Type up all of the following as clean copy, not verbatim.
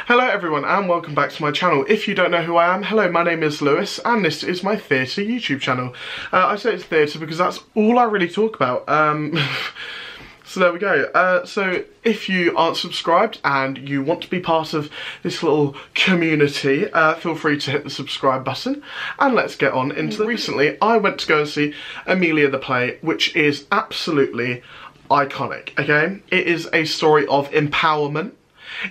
Hello everyone and welcome back to my channel. If you don't know who I am, hello, my name is Lewis and this is my theatre YouTube channel. I say it's theatre because that's all I really talk about. So there we go. So if you aren't subscribed and you want to be part of this little community, feel free to hit the subscribe button and let's get on into it. Recently I went to go and see Emilia the play, which is absolutely iconic, okay? It is a story of empowerment.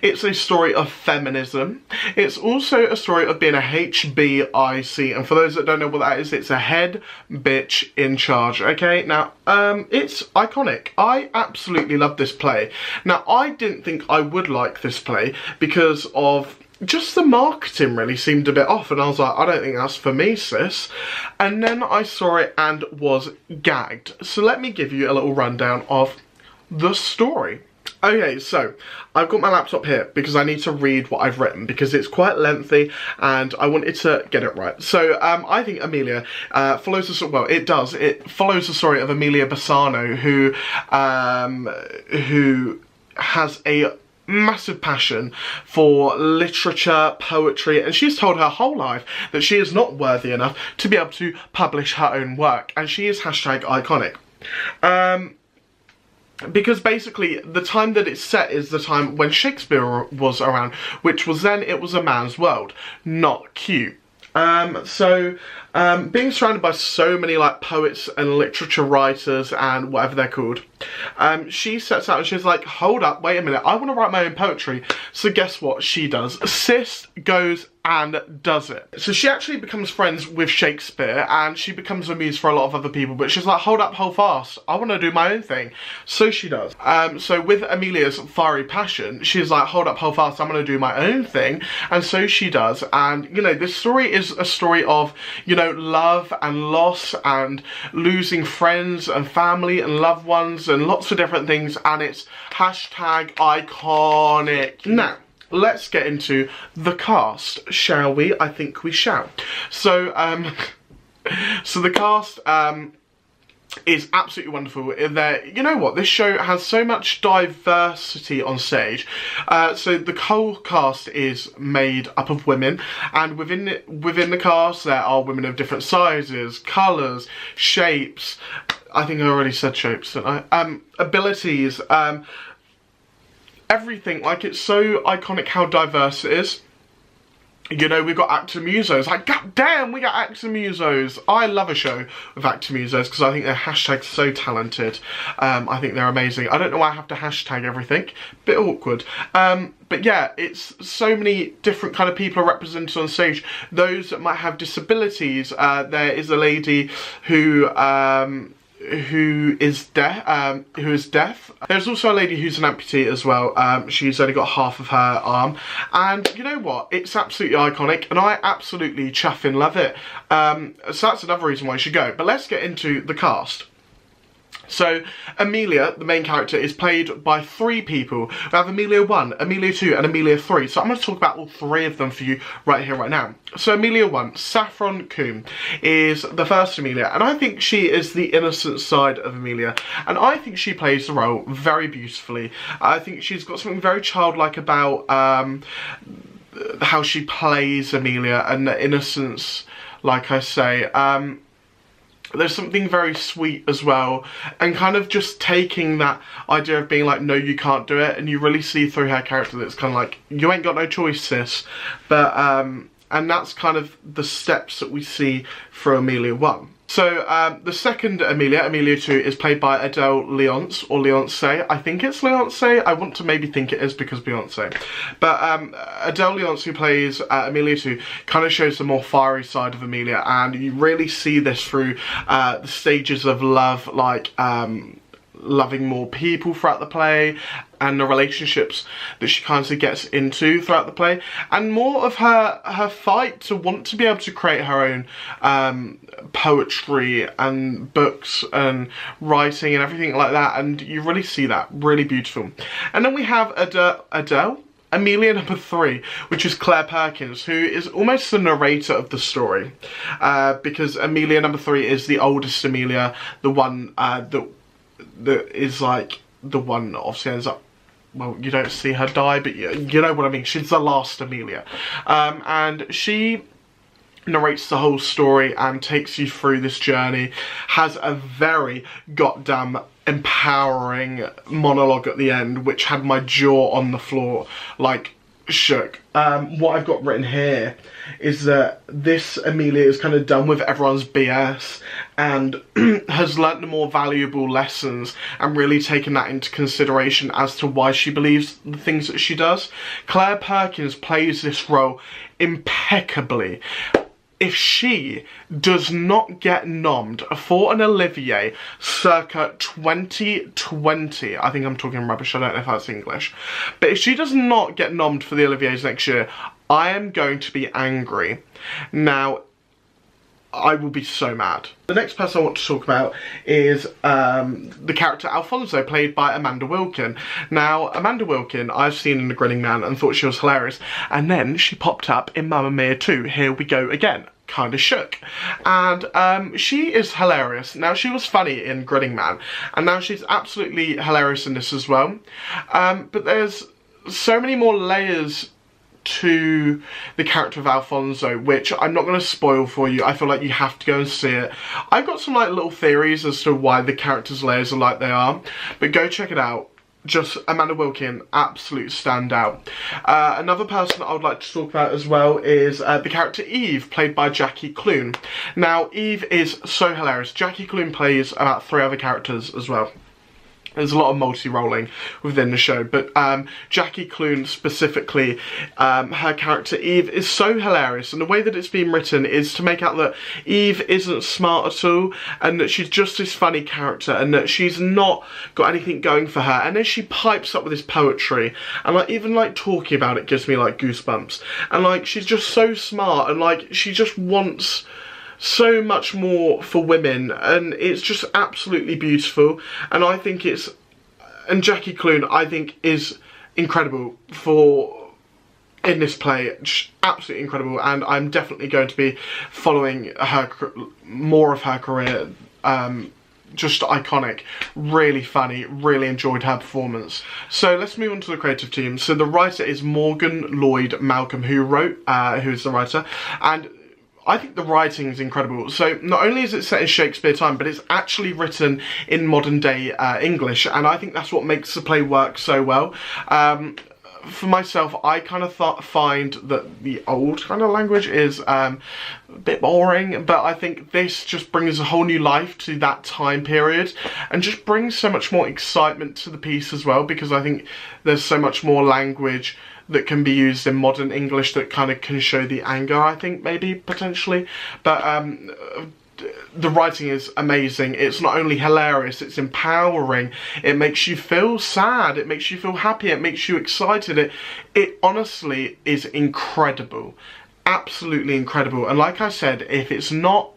It's a story of feminism. It's also a story of being a HBIC, and for those that don't know what that is, it's a head bitch in charge, okay? Now, it's iconic. I absolutely love this play. Now, I didn't think I would like this play because of just the marketing really seemed a bit off, and I was like, I don't think that's for me, sis. And then I saw it and was gagged. So let me give you a little rundown of the story. Okay, so I've got my laptop here because I need to read what I've written because it's quite lengthy and I wanted to get it right. So I think Emilia follows the, well, it does. It follows the story of Emilia Bassano, who has a massive passion for literature, poetry, and she's told her whole life that she is not worthy enough to be able to publish her own work, and she is #iconic. Because basically the time that it's set is the time when Shakespeare was around, which was then it was a man's world, not cute. Being surrounded by so many like poets and literature writers and whatever they're called, she sets out and she's like, hold up, wait a minute, I want to write my own poetry. So guess what she does? Sis goes and does it. So she actually becomes friends with Shakespeare and she becomes a muse for a lot of other people, but she's like, hold up, hold fast, I want to do my own thing. So she does. So with Emilia's fiery passion, she's like, hold up, hold fast, I'm going to do my own thing. And so she does. And, you know, this story is a story of, you know, love and loss and losing friends and family and loved ones and lots of different things, and it's #iconic. Now, let's get into the cast, shall we? I think we shall. So, so the cast is absolutely wonderful. You know what? This show has so much diversity on stage. So the whole cast is made up of women, and within the cast there are women of different sizes, colours, shapes. I think I already said shapes, didn't I? Abilities. Everything. Like, it's so iconic how diverse it is. You know, we've got actor musos. Like, god damn, we got actor musos. I love a show with actor musos because I think they're so talented. I think they're amazing. I don't know why I have to hashtag everything. Bit awkward. But yeah, it's so many different kind of people are represented on stage. Those that might have disabilities. There is a lady who is deaf. There's also a lady who's an amputee as well. She's only got half of her arm, and you know what, it's absolutely iconic and I absolutely chuffing love it. So that's another reason why you should go. But let's get into the cast. So Emilia, the main character, is played by 3 people. We have Emilia 1, Emilia 2 and Emilia 3. So I'm going to talk about all 3 of them for you right here, right now. So Emilia 1, Saffron Coombe, is the first Emilia, and I think she is the innocent side of Emilia, and I think she plays the role very beautifully. I think she's got something very childlike about how she plays Emilia and the innocence, like I say. There's something very sweet as well, and kind of just taking that idea of being like, no, you can't do it, and you really see through her character that it's kind of like, you ain't got no choice, sis. But and that's kind of the steps that we see for Emilia 1. So the second Emilia, Emilia 2, is played by Adele Leonce, or Leonce. I think it's Leonce. I want to maybe think it is because Beyonce. But Adele Leonce, who plays Emilia 2, kind of shows the more fiery side of Emilia, and you really see this through the stages of love, like loving more people throughout the play, and the relationships that she kind of gets into throughout the play, and more of her fight to want to be able to create her own poetry and books and writing and everything like that, and you really see that, really beautiful. And then we have Adele, Emilia number 3, which is Claire Perkins, who is almost the narrator of the story, because Emilia number 3 is the oldest Emilia, the one that is like the one that obviously ends up well, you don't see her die, but you know what I mean. She's the last Emilia. And she narrates the whole story and takes you through this journey, has a very goddamn empowering monologue at the end, which had my jaw on the floor, like, shook. What I've got written here is that this Emilia is kind of done with everyone's BS and has learnt the more valuable lessons and really taken that into consideration as to why she believes the things that she does. Claire Perkins plays this role impeccably. If she does not get nommed for an Olivier circa 2020, I think I'm talking rubbish, I don't know if that's English, but if she does not get nommed for the Oliviers next year, I am going to be angry. Now, I will be so mad. The next person I want to talk about is the character Alfonso, played by Amanda Wilkin. Now, Amanda Wilkin, I've seen in The Grinning Man and thought she was hilarious, and then she popped up in Mamma Mia 2, Here We Go Again. Kind of shook. And she is hilarious. Now, she was funny in Grinning Man, and now she's absolutely hilarious in this as well. But there's so many more layers to the character of Alfonso, which I'm not going to spoil for you. I feel like you have to go and see it. I've got some like little theories as to why the character's layers are like they are, but go check it out. Just Amanda Wilkin, absolute standout. Another person I would like to talk about as well is the character Eve, played by Jackie Clune. Now, Eve is so hilarious. Jackie Clune plays about 3 other characters as well. There's a lot of multi-rolling within the show, but Jackie Clune specifically, her character Eve is so hilarious, and the way that it's been written is to make out that Eve isn't smart at all, and that she's just this funny character, and that she's not got anything going for her, and then she pipes up with this poetry, and like even like talking about it gives me like goosebumps, and like she's just so smart, and like she just wants so much more for women, and it's just absolutely beautiful. And I think it's, and Jackie Clune I think is incredible in this play, just absolutely incredible, and I'm definitely going to be following her more of her career. Just iconic, really funny, really enjoyed her performance. So let's move on to the creative team. So the writer is Morgan Lloyd Malcolm, who is the writer, and I think the writing is incredible. So not only is it set in Shakespeare time, but it's actually written in modern day English, and I think that's what makes the play work so well. For myself, I kind of find that the old kind of language is a bit boring, but I think this just brings a whole new life to that time period and just brings so much more excitement to the piece as well, because I think there's so much more language that can be used in modern English that kind of can show the anger, I think, maybe, potentially. But the writing is amazing. It's not only hilarious, it's empowering. It makes you feel sad, it makes you feel happy, it makes you excited. It honestly is incredible. Absolutely incredible. And like I said, if it's not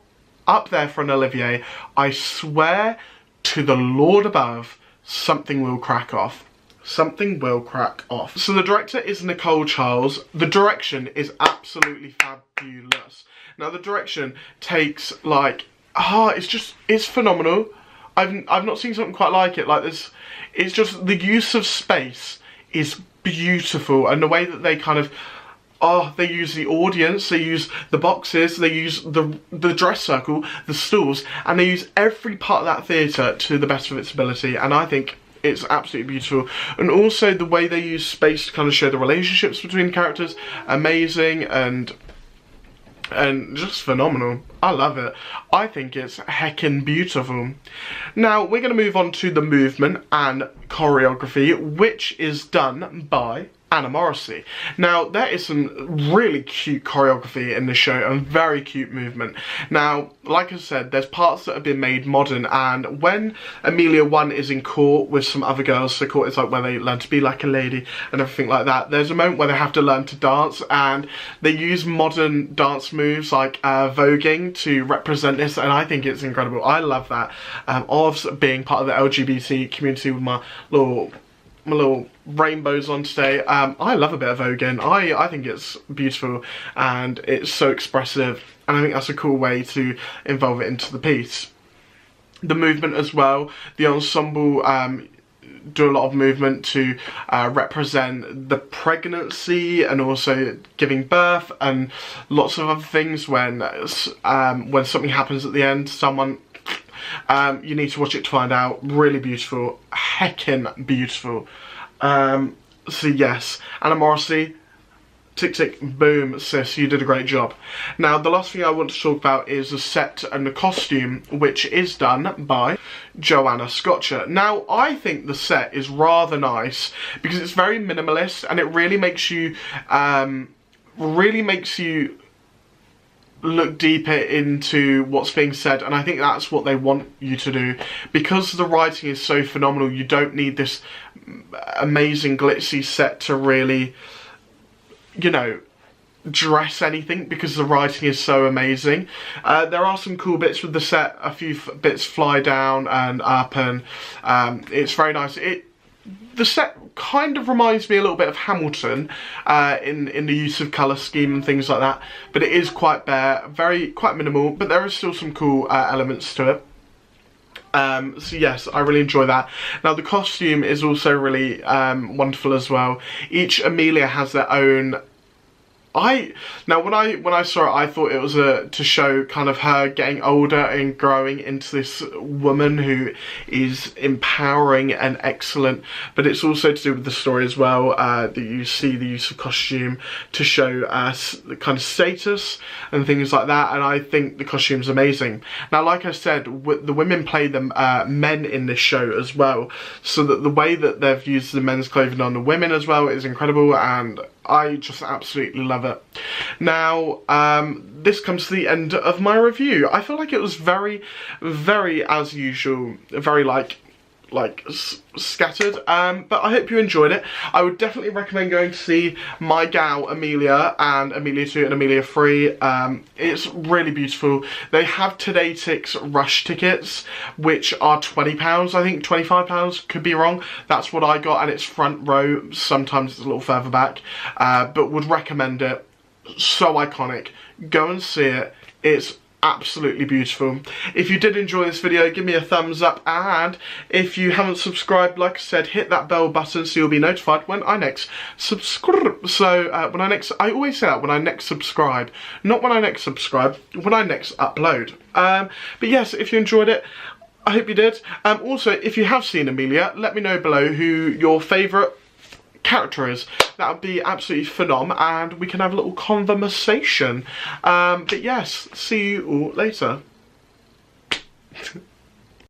up there for an Olivier, I swear to the Lord above, something will crack off. Something will crack off. So the director is Nicole Charles. The direction is absolutely fabulous. Now the direction takes like, it's phenomenal. I've not seen something quite like it. Like this, it's just the use of space is beautiful, and the way that they kind of, they use the audience, they use the boxes, they use the dress circle, the stools, and they use every part of that theatre to the best of its ability, and I think it's absolutely beautiful. And also the way they use space to kind of show the relationships between characters, amazing, and just phenomenal. I love it. I think it's heckin' beautiful. Now we're going to move on to the movement and choreography, which is done by Anna Morrissey. Now there is some really cute choreography in this show and very cute movement. Now like I said, there's parts that have been made modern, and when Emilia 1 is in court with some other girls, so court is like where they learn to be like a lady and everything like that, there's a moment where they have to learn to dance, and they use modern dance moves like voguing to represent this, and I think it's incredible. I love that. Of being part of the LGBT community with my little rainbows on today. I love a bit of voguing. I think it's beautiful and it's so expressive, and I think that's a cool way to involve it into the piece. The movement as well, the ensemble do a lot of movement to represent the pregnancy and also giving birth and lots of other things. When something happens at the end, someone, you need to watch it to find out. Really beautiful, heckin' beautiful. So yes, Anna Morrissey, tick tick boom, sis, you did a great job. Now the last thing I want to talk about is the set and the costume, which is done by Joanna Scotcher. Now I think the set is rather nice because it's very minimalist and it really makes you look deeper into what's being said, and I think that's what they want you to do. Because the writing is so phenomenal, you don't need this amazing glitzy set to really, you know, dress anything, because the writing is so amazing. There are some cool bits with the set. A few bits fly down and up, and it's very nice. The set kind of reminds me a little bit of Hamilton in the use of colour scheme and things like that, but it is quite bare, quite minimal, but there is still some cool elements to it. So yes, I really enjoy that. Now the costume is also really wonderful as well. Each Emilia has their own. Now when I saw it, I thought it was to show kind of her getting older and growing into this woman who is empowering and excellent, but it's also to do with the story as well, that you see the use of costume to show the kind of status and things like that, and I think the costume's amazing. Now like I said, the women play the men in this show as well, so that the way that they've used the men's clothing on the women as well is incredible, and I just absolutely love it. Now, this comes to the end of my review. I feel like it was very, very, as usual, very scattered, but I hope you enjoyed it. I would definitely recommend going to see my gal Emilia and Emilia 2 and Emilia 3. It's really beautiful. They have Today Tix rush tickets, which are £20, I think, £25, could be wrong. That's what I got, and it's front row. Sometimes it's a little further back, but would recommend it. So iconic. Go and see it. It's absolutely beautiful. If you did enjoy this video, give me a thumbs up, and if you haven't subscribed, like I said, hit that bell button so you'll be notified when I next subscribe. So I always say that, when I next subscribe, not when I next subscribe, when I next upload. But yes, if you enjoyed it, I hope you did. Also, if you have seen Emilia, let me know below who your favourite character is. That would be absolutely phenomenal, and we can have a little conversation. But yes, see you all later.